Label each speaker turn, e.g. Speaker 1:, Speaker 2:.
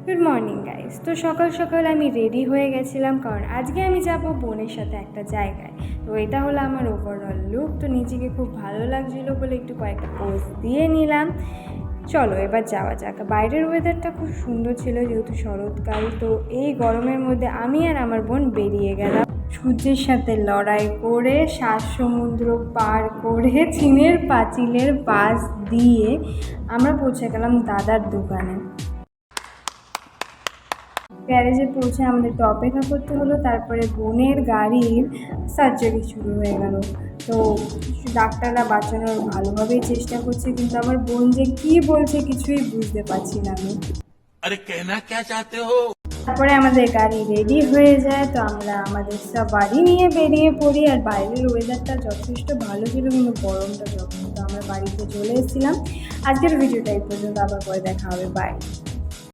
Speaker 1: Good morning guys. তো সকাল সকাল আমি রেডি হয়ে গেছিলাম, কারণ আজকে আমি যাব বোনের সাথে একটা জায়গায়। তো এটা হলো আমার ওভারঅল লুক। তো নিজেকে খুব ভালো লাগছিলো বলে একটু কয়েকটা পোজ দিয়ে নিলাম। চলো এবার যাওয়া যাক। বাইরের ওয়েদারটা খুব সুন্দর ছিল, যেহেতু শরৎকাল। তো এই গরমের মধ্যে আমি আর আমার বোন বেরিয়ে গেলাম সূর্যের সাথে লড়াই করে, 7 সমুদ্র পার করে, চীনের পাঁচিলের পাশ দিয়ে আমরা পৌঁছে গেলাম দাদার দোকানে। গ্যারেজে পৌঁছে আমাদেরকে অপেক্ষা করতে হলো। তারপরে বোনের গাড়ির সার্জারি শুরু হয়ে গেল। তো ডাক্তাররা বাঁচানোর ভালোভাবেই চেষ্টা করছে, কিন্তু আমার বোন যে কী বলছে কিছুই বুঝতে পারছি না আমি।
Speaker 2: আরে কেনা কে চাতে হো?
Speaker 1: তারপরে আমাদের গাড়ি রেডি হয়ে যায়, তো আমরা আমাদের সব বাড়ি নিয়ে বেরিয়ে পড়ি। আর বাইরের ওয়েদারটা যথেষ্ট ভালো ছিল, কিন্তু গরমটা যখন। তো আমরা বাড়িতে চলে এসেছিলাম। আজকের ভিডিওটা এই পর্যন্ত, আবার পরে দেখা হবে। বাই।